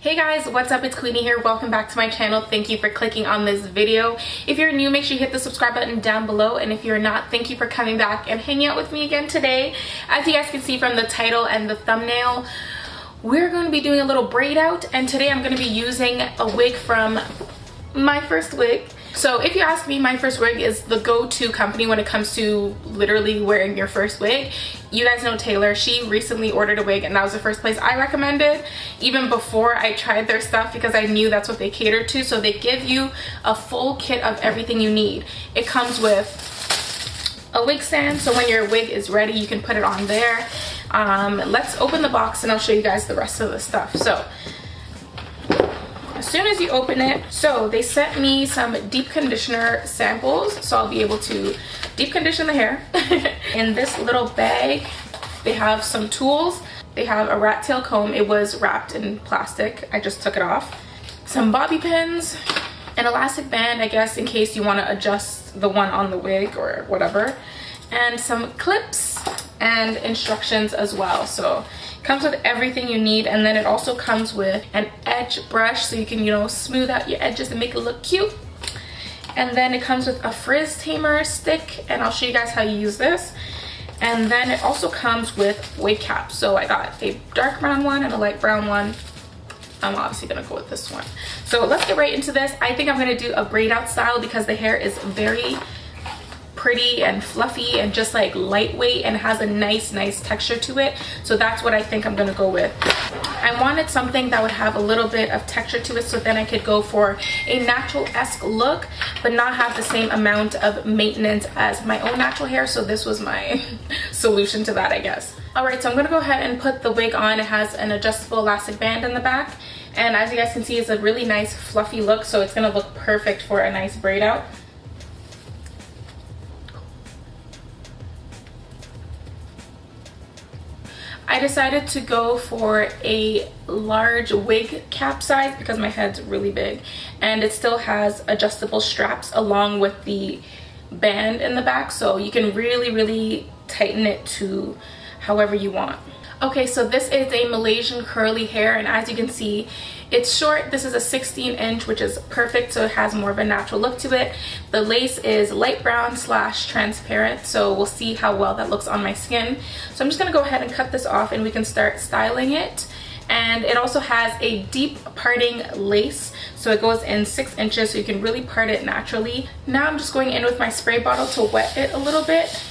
Hey guys, what's up? It's Queenie here. Welcome back to my channel. Thank you for clicking on this video. If you're new, make sure you hit the subscribe button down below, and if you're not, thank you for coming back and hanging out with me again today. As you guys can see from the title and the thumbnail, we're going to be doing a little braid out, and today I'm going to be using a wig from MyFirstWig. So if you ask me, MyFirstWig is the go-to company when it comes to literally wearing your first wig. You guys know Taylor. She recently ordered a wig and that was the first place I recommended, even before I tried their stuff, because I knew that's what they catered to. So they give you a full kit of everything you need. It comes with a wig stand, so when your wig is ready you can put it on there. Let's open the box and I'll show you guys the rest of the stuff. So as soon as you open it, so they sent me some deep conditioner samples, so I'll be able to deep condition the hair. In this little bag they have some tools. They have a rat tail comb. It was wrapped in plastic, I just took it off. Some bobby pins, an elastic band, I guess, in case you want to adjust the one on the wig or whatever, and some clips and instructions as well. So it comes with everything you need, and then it also comes with an edge brush so you can, you know, smooth out your edges and make it look cute. And then it comes with a frizz tamer stick, and I'll show you guys how you use this. And then it also comes with wig caps. So I got a dark brown one and a light brown one. I'm obviously gonna go with this one. So let's get right into this. I think I'm gonna do a braid out style because the hair is very pretty and fluffy and just like lightweight and has a nice texture to it. So that's what I think I'm gonna go with. I wanted something that would have a little bit of texture to it, so then I could go for a natural-esque look but not have the same amount of maintenance as my own natural hair. So this was my solution to that, I guess. Alright, so I'm gonna go ahead and put the wig on. It has an adjustable elastic band in the back, and as you guys can see, it's a really nice fluffy look, so it's gonna look perfect for a nice braid out. I decided to go for a large wig cap size because my head's really big, and it still has adjustable straps along with the band in the back, so you can really tighten it to however you want. Okay, so this is a Malaysian curly hair, and as you can see, it's short. This is a 16-inch, which is perfect, so it has more of a natural look to it. The lace is light brown / transparent, so we'll see how well that looks on my skin. So I'm just gonna go ahead and cut this off and we can start styling it. And it also has a deep parting lace, so it goes in 6 inches, so you can really part it naturally. Now I'm just going in with my spray bottle to wet it a little bit.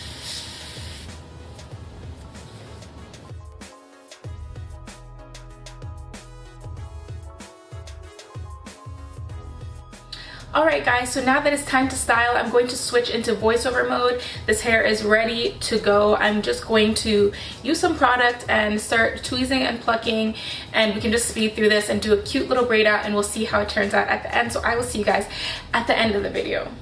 Alright guys, so now that it's time to style, I'm going to switch into voiceover mode. This hair is ready to go. I'm just going to use some product and start tweezing and plucking, and we can just speed through this and do a cute little braid out, and we'll see how it turns out at the end. So I will see you guys at the end of the video.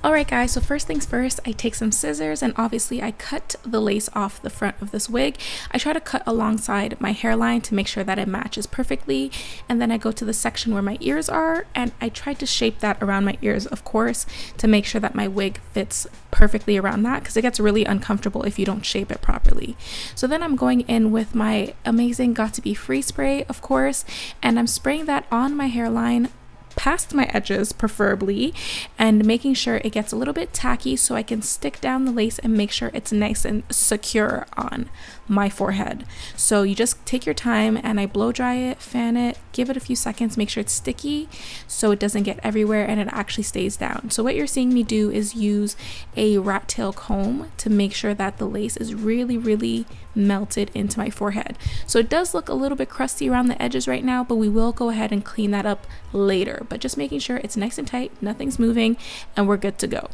Alright guys, so first things first, I take some scissors and obviously I cut the lace off the front of this wig. I try to cut alongside my hairline to make sure that it matches perfectly, and then I go to the section where my ears are and I try to shape that around my ears, of course, to make sure that my wig fits perfectly around that, because it gets really uncomfortable if you don't shape it properly. So then I'm going in with my amazing Got2b Free spray, of course, and I'm spraying that on my hairline past my edges preferably, and making sure it gets a little bit tacky so I can stick down the lace and make sure it's nice and secure on my forehead. So you just take your time and I blow dry it, fan it, give it a few seconds, make sure it's sticky so it doesn't get everywhere and it actually stays down. So what you're seeing me do is use a rat tail comb to make sure that the lace is really melted into my forehead. So it does look a little bit crusty around the edges right now, but we will go ahead and clean that up later. But just making sure it's nice and tight, nothing's moving, and we're good to go.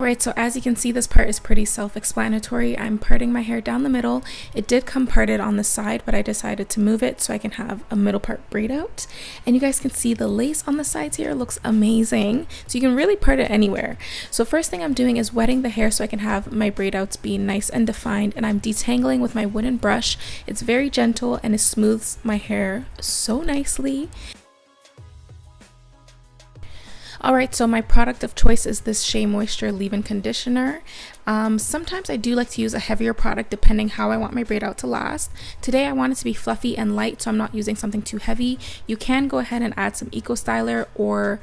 Alright, so as you can see, this part is pretty self-explanatory. I'm parting my hair down the middle. It did come parted on the side, but I decided to move it so I can have a middle part braid out. And you guys can see the lace on the sides here looks amazing. So you can really part it anywhere. So first thing I'm doing is wetting the hair so I can have my braid outs be nice and defined. And I'm detangling with my wooden brush. It's very gentle and it smooths my hair so nicely. Alright, so my product of choice is this Shea Moisture leave-in conditioner. Sometimes I do like to use a heavier product depending how I want my braid out to last. Today I want it to be fluffy and light, so I'm not using something too heavy. You can go ahead and add some Eco Styler or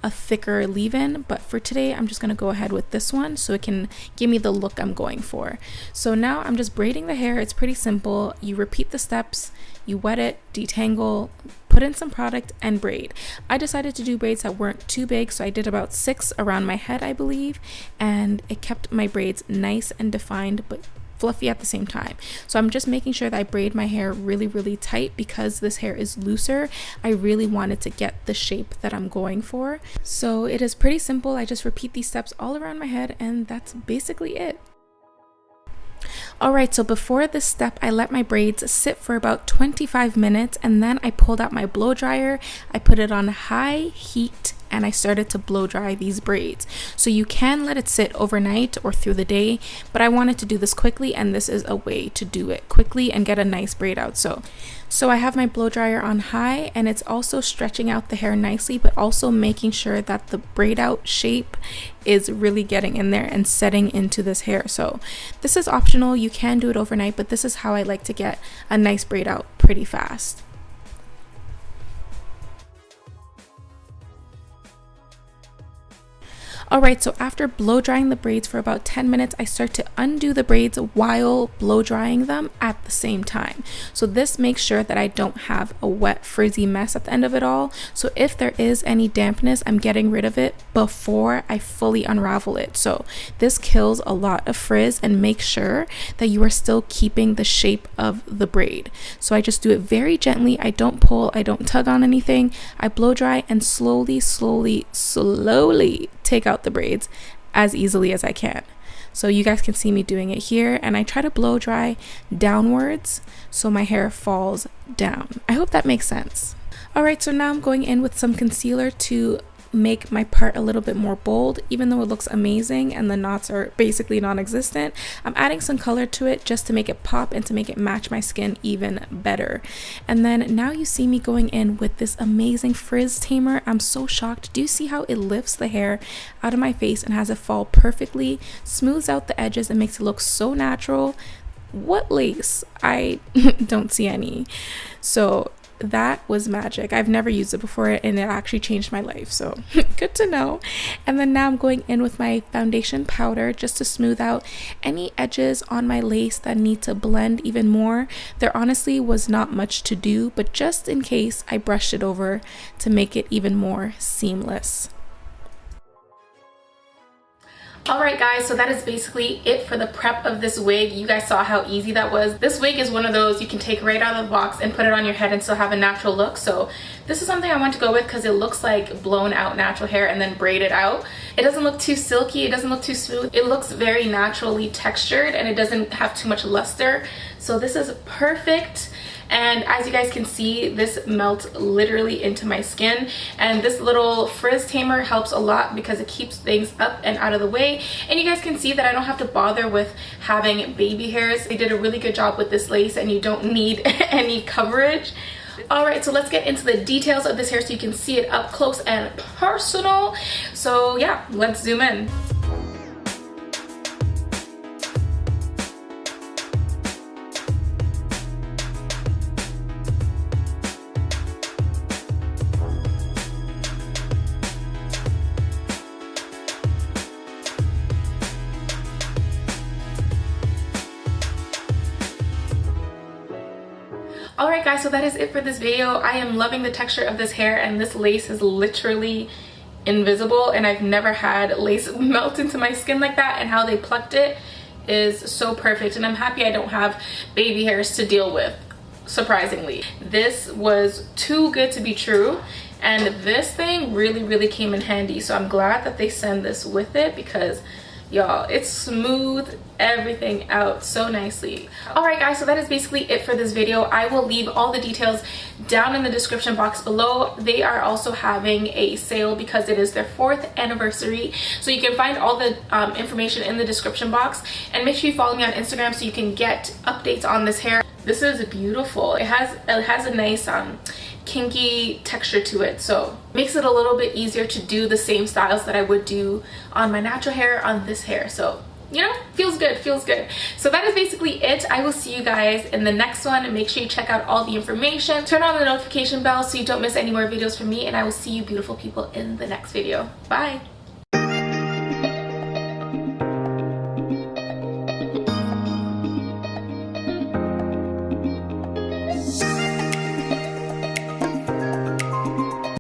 a thicker leave-in, but for today I'm just going to go ahead with this one so it can give me the look I'm going for. So now I'm just braiding the hair. It's pretty simple. You repeat the steps, you wet it, detangle, put in some product, and braid. I decided to do braids that weren't too big, so I did about 6 around my head, I believe, and it kept my braids nice and defined but fluffy at the same time. So I'm just making sure that I braid my hair really tight because this hair is looser. I really wanted to get the shape that I'm going for. So it is pretty simple. I just repeat these steps all around my head, and that's basically it. Alright, so before this step, I let my braids sit for about 25 minutes, and then I pulled out my blow dryer. I put it on high heat and I started to blow dry these braids. So you can let it sit overnight or through the day, but I wanted to do this quickly, and this is a way to do it quickly and get a nice braid out. So I have my blow dryer on high, and it's also stretching out the hair nicely, but also making sure that the braid out shape is really getting in there and setting into this hair. So this is optional. You can do it overnight, but this is how I like to get a nice braid out pretty fast. Alright, so after blow drying the braids for about 10 minutes, I start to undo the braids while blow drying them at the same time. So this makes sure that I don't have a wet frizzy mess at the end of it all. So if there is any dampness, I'm getting rid of it before I fully unravel it. So this kills a lot of frizz and makes sure that you are still keeping the shape of the braid. So I just do it very gently. I don't pull, I don't tug on anything. I blow dry and slowly take out the braids as easily as I can. So you guys can see me doing it here, and I try to blow dry downwards so my hair falls down. I hope that makes sense. Alright, so now I'm going in with some concealer to make my part a little bit more bold. Even though it looks amazing and the knots are basically non-existent, I'm adding some color to it just to make it pop and to make it match my skin even better. And then now you see me going in with this amazing frizz tamer. I'm so shocked. Do you see how it lifts the hair out of my face and has it fall perfectly, smooths out the edges, and makes it look so natural? What lace? I don't see any. So that was magic. I've never used it before, and it actually changed my life, so good to know. And then now I'm going in with my foundation powder just to smooth out any edges on my lace that need to blend even more. There honestly was not much to do, but just in case, I brushed it over to make it even more seamless. Alright guys, so that is basically it for the prep of this wig. You guys saw how easy that was. This wig is one of those you can take right out of the box and put it on your head and still have a natural look. So this is something I want to go with because it looks like blown out natural hair and then braided out. It doesn't look too silky, it doesn't look too smooth. It looks very naturally textured and it doesn't have too much luster. So this is perfect. And as you guys can see, this melts literally into my skin, and this little frizz tamer helps a lot because it keeps things up and out of the way. And you guys can see that I don't have to bother with having baby hairs. They did a really good job with this lace, and you don't need any coverage. Alright, so let's get into the details of this hair so you can see it up close and personal. So yeah, let's zoom in. Alright guys, so that is it for this video. I am loving the texture of this hair, and this lace is literally invisible, and I've never had lace melt into my skin like that, and how they plucked it is so perfect, and I'm happy I don't have baby hairs to deal with, surprisingly. This was too good to be true, and this thing really came in handy, so I'm glad that they send this with it because y'all, it's smooth everything out so nicely. Alright guys, so that is basically it for this video. I will leave all the details down in the description box below. They are also having a sale because it is their 4th anniversary, so you can find all the information in the description box, and make sure you follow me on Instagram so you can get updates on this hair. This is beautiful. It has a nice kinky texture to it, so it makes it a little bit easier to do the same styles that I would do on my natural hair on this hair. So you know, feels good, feels good. So that is basically it. I will see you guys in the next one. Make sure you check out all the information, turn on the notification bell so you don't miss any more videos from me, and I will see you beautiful people in the next video. Bye.